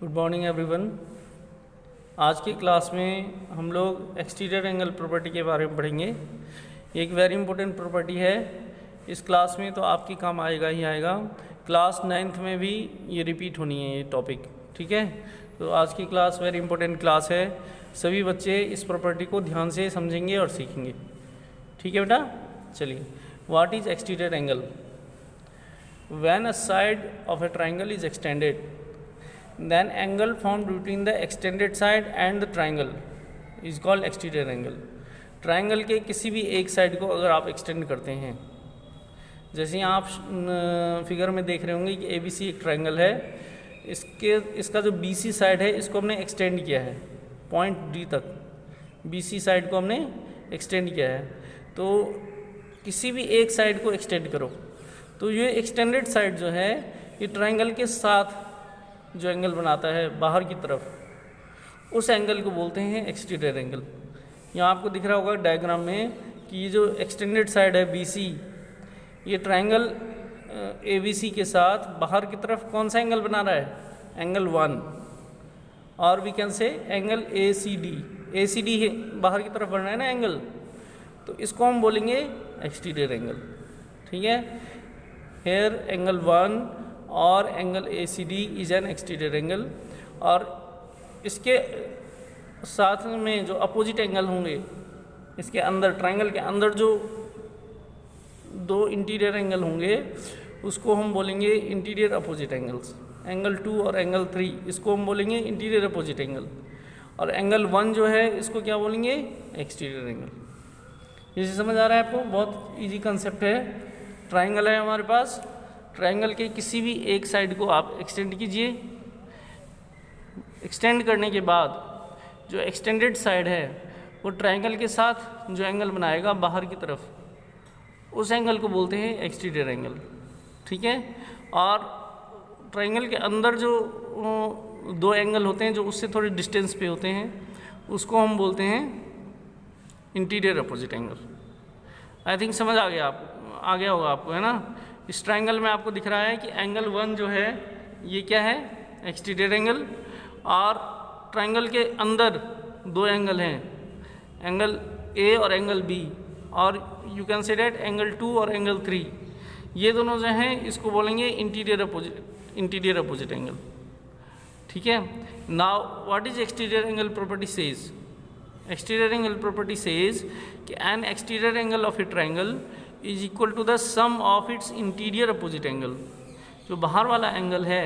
Good morning everyone. आज की class में हम लोग एक्सटीरियर एंगल प्रॉपर्टी के बारे में पढ़ेंगे। एक वेरी इंपॉर्टेंट प्रॉपर्टी है। इस क्लास में तो आपकी काम आएगा ही आएगा, क्लास 9th में भी ये रिपीट होनी है ये टॉपिक, ठीक है। तो आज की क्लास वेरी इंपॉर्टेंट क्लास है। सभी बच्चे इस प्रॉपर्टी को ध्यान से समझेंगे और सीखेंगे, ठीक है बेटा। चलिए, what is exterior angle? When a side of a triangle is extended, then angle formed between the extended side and the triangle is called exterior angle. Triangle के किसी भी एक साइड को अगर आप एक्सटेंड करते हैं, जैसे आप फिगर में देख रहे होंगे कि ABC एक ट्राइंगल है, इसका जो BC साइड है इसको हमने एक्सटेंड किया है पॉइंट D तक। BC साइड को हमने एक्सटेंड किया है। तो किसी भी एक साइड को एक्सटेंड करो तो ये एक्सटेंडेड साइड जो है ये ट्रायंगल के साथ जो एंगल बनाता है बाहर की तरफ, उस एंगल को बोलते हैं एक्सटीरियर एंगल। यहाँ आपको दिख रहा होगा डायग्राम में कि ये जो एक्सटेंडेड साइड है BC, ये ट्रायंगल ABC के साथ बाहर की तरफ कौन सा एंगल बना रहा है? एंगल 1, और we can say angle ACD है, बाहर की तरफ बन रहा है ना एंगल, तो इसको हम बोलेंगे एक्सटीरियर एंगल, ठीक है। हेयर एंगल 1 और angle ACD is an exterior angle, और इसके साथ में जो अपोजिट एंगल होंगे इसके अंदर, ट्रायंगल के अंदर जो दो इंटीरियर एंगल होंगे उसको हम बोलेंगे इंटीरियर अपोजिट एंगल्स। एंगल 2 और एंगल 3 इसको हम बोलेंगे इंटीरियर अपोजिट एंगल, और एंगल 1 जो है इसको क्या बोलेंगे? Exterior angle. ये समझ आ रहा है आपको? बहुत इजी कंसेप्ट है। ट्रायंगल है हमारे पास, ट्रायंगल के किसी भी एक साइड को आप एक्सटेंड कीजिए। एक्सटेंड करने के बाद जो एक्सटेंडेड साइड है वो ट्रायंगल के साथ जो एंगल बनाएगा बाहर की तरफ, उस एंगल को बोलते हैं एक्सटीरियर एंगल, ठीक है। और ट्रायंगल के अंदर जो दो एंगल होते हैं जो उससे थोड़े डिस्टेंस पे होते हैं उसको हम बोलते हैं interior opposite angle. I think समझ आ गया होगा आपको, है ना। इस ट्रायंगल में आपको दिख रहा है कि एंगल 1 जो है ये क्या है? Exterior angle. और ट्रायंगल के अंदर दो एंगल हैं, एंगल A और एंगल B, और you can say that angle 2 और एंगल 3, ये दोनों जो हैं इसको बोलेंगे इंटीरियर अपोजिट एंगल, ठीक है। Now what is exterior angle property says? Exterior angle property says कि an exterior angle of a triangle is equal to the sum of its interior opposite angle. जो बाहर वाला एंगल है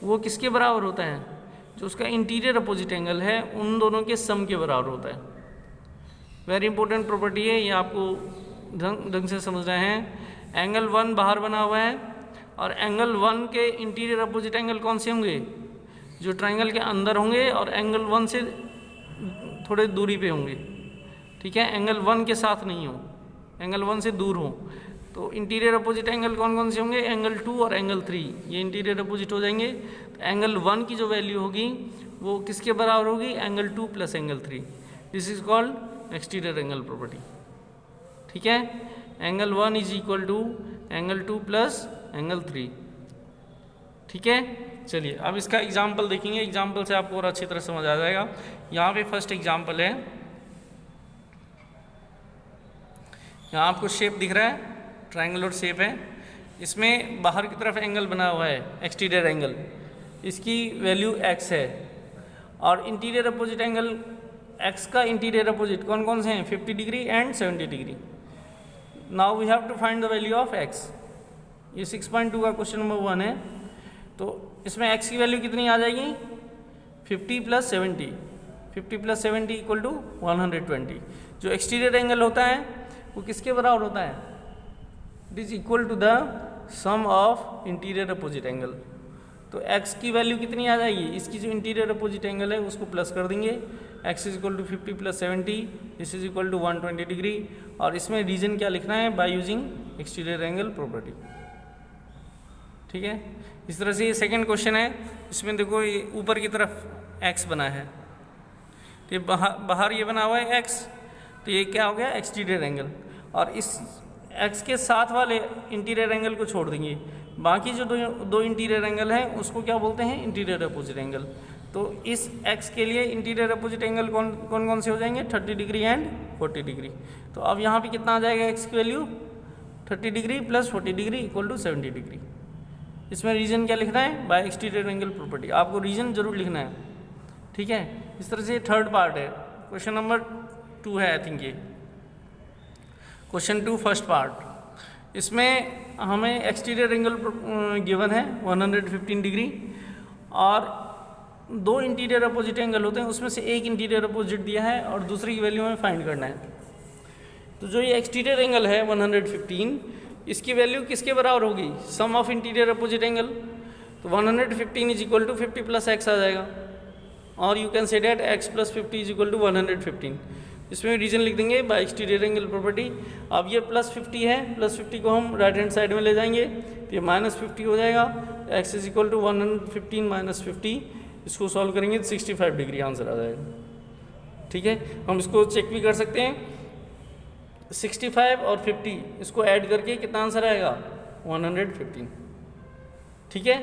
वो किसके बराबर होता है? जो उसका इंटीरियर अपोजिट एंगल है उन दोनों के सम के बराबर होता है। वेरी इंपॉर्टेंट प्रॉपर्टी है, ये आपको ढंग से समझना है। एंगल 1 बाहर बना हुआ है, और एंगल 1 के इंटीरियर अपोजिट एंगल कौन से होंगे? जो ट्रायंगल के अंदर होंगे और एंगल 1 से थोड़े दूरी पे होंगे, ठीक है। एंगल 1 के साथ नहीं हो, एंगल 1 से दूर हो। तो इंटीरियर अपोजिट एंगल कौन कौन से होंगे? एंगल 2 और एंगल 3, ये इंटीरियर अपोजिट हो जाएंगे। तो एंगल 1 की जो वैल्यू होगी वो किसके बराबर होगी? Angle 2 plus angle 3। This is called exterior angle property, ठीक है। Angle 1 is equal to angle 2 plus angle 3, ठीक है। चलिए अब इसका एग्जाम्पल देखेंगे, एग्जाम्पल से आपको और अच्छी तरह समझ आ जाएगा। यहाँ पे फर्स्ट एग्जाम्पल है, यहाँ आपको शेप दिख रहा है, ट्रायंगुलर शेप है। इसमें बाहर की तरफ एंगल बना हुआ है एक्सटीरियर एंगल, इसकी वैल्यू x है। और इंटीरियर अपोजिट एंगल x का इंटीरियर अपोजिट कौन कौन से हैं? 50 degree and 70 degree. Now we have to find the value of x। ये 6.2 का क्वेश्चन नंबर 1 है। तो इसमें x की वैल्यू कितनी आ जाएगी? 50 प्लस 70, 50 प्लस 70 इक्वल टू 120। जो एक्सटीरियर एंगल होता है वो किसके बराबर होता है? It is equal to the sum of interior opposite angle. तो x की वैल्यू कितनी आ जाएगी? इसकी जो इंटीरियर अपोजिट एंगल है उसको प्लस कर देंगे। x is equal to 50 plus 70, this is equal to 120 degree. और इसमें रीजन क्या लिखना है? By using exterior angle property, ठीक है। इस तरह से ये सेकेंड क्वेश्चन है। इसमें देखो ये ऊपर की तरफ x बना है, तो ये बाहर ये बना हुआ है x, तो ये क्या हो गया? Exterior angle. और इस x के साथ वाले इंटीरियर एंगल को छोड़ देंगे, बाकी जो दो इंटीरियर एंगल हैं उसको क्या बोलते हैं, इंटीरियर अपोजिट एंगल। तो इस x के लिए इंटीरियर अपोजिट एंगल कौन कौन से हो जाएंगे, 30 डिग्री एंड 40 डिग्री। तो अब यहाँ पे कितना आ जाएगा x की value, 30 degree plus 40 degree equal to 70 degree. इसमें रीजन क्या लिखना है, बाय एक्सटीरियर एंगल प्रॉपर्टी, आपको रीजन जरूर लिखना है, ठीक है। इस तरह से थर्ड पार्ट है, क्वेश्चन नंबर 2 है आई थिंक ये क्वेश्चन 2 फर्स्ट पार्ट। इसमें हमें एक्सटीरियर एंगल गिवन है 115 डिग्री और दो इंटीरियर अपोजिट एंगल होते हैं, उसमें से एक इंटीरियर अपोजिट दिया है और दूसरी की वैल्यू हमें फाइंड करना है। तो जो ये एक्सटीरियर एंगल है 115, इसकी वैल्यू किसके बराबर होगी, sum of interior opposite angle. तो 115 is equal to 50 plus X आ जाएगा और you can say that X plus 50 is equal to 115। इसमें रीजन लिख देंगे बाय एक्सटीरियर एंगल प्रॉपर्टी। अब ये प्लस 50 है, प्लस 50 को हम राइट हैंड साइड में ले जाएंगे तो ये माइनस 50 हो जाएगा। X is equal to 115 minus 50, इसको सॉल्व करेंगे तो 65 डिग्री आंसर आ जाएगा, ठीक है। हम इसको चेक भी कर सकते हैं, 65 और 50 इसको ऐड करके कितना आंसर आएगा, 115, ठीक है।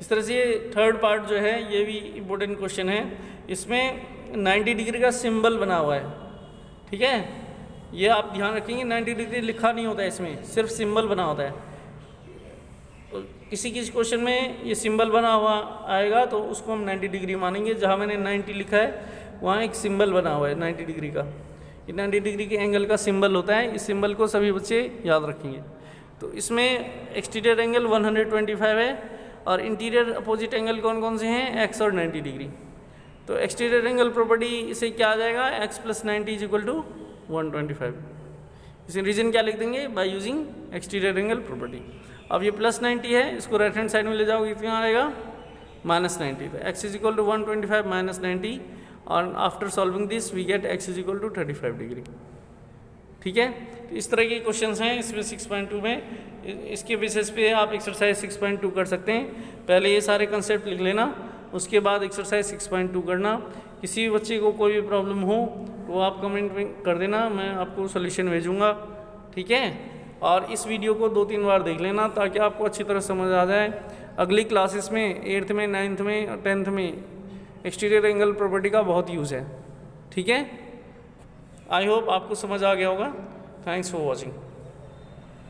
इस तरह से थर्ड पार्ट जो है ये भी इम्पोर्टेंट क्वेश्चन है। इसमें 90 डिग्री का सिंबल बना हुआ है, ठीक है। ये आप ध्यान रखेंगे, 90 डिग्री लिखा नहीं होता है इसमें, सिर्फ सिंबल बना होता है। तो किसी किसी क्वेश्चन में ये सिंबल बना हुआ आएगा तो उसको हम 90 डिग्री मानेंगे। जहाँ मैंने 90 लिखा है वहाँ एक सिंबल बना हुआ है 90 डिग्री का, ये 90 डिग्री के एंगल का सिंबल होता है। इस सिंबल को सभी बच्चे याद रखेंगे। तो इसमें एक्सटीरियर एंगल 125 है और इंटीरियर अपोजिट एंगल कौन कौन से हैं, एक्स और 90 डिग्री। तो एक्सटीरियर एंगल प्रॉपर्टी इसे क्या आ जाएगा, X plus 90 is equal to 125। इसे रीजन क्या लिख देंगे, by using exterior angle property. अब ये प्लस 90 है, इसको राइट हैंड साइड में ले जाओगे कितना आएगा, माइनस 90। तो X is equal to 125 minus 90 और after solving this we get X is equal to 35 degree, ठीक है। तो इस तरह के क्वेश्चंस हैं इसमें 6.2 में। इसके बेसिस पे आप एक्सरसाइज 6.2 कर सकते हैं। पहले ये सारे कंसेप्ट लिख लेना, उसके बाद एक्सरसाइज 6.2 करना। किसी बच्चे को कोई भी प्रॉब्लम हो तो आप कमेंट में कर देना, मैं आपको सोल्यूशन भेजूँगा, ठीक है। और इस वीडियो को 2-3 बार देख लेना ताकि आपको अच्छी तरह समझ आ जाए। अगली क्लासेस में 8th में, 9th में और 10th में एक्सटीरियर एंगल प्रॉपर्टी का बहुत यूज़ है, ठीक है। आई होप आपको समझ आ गया होगा। Thanks for watching.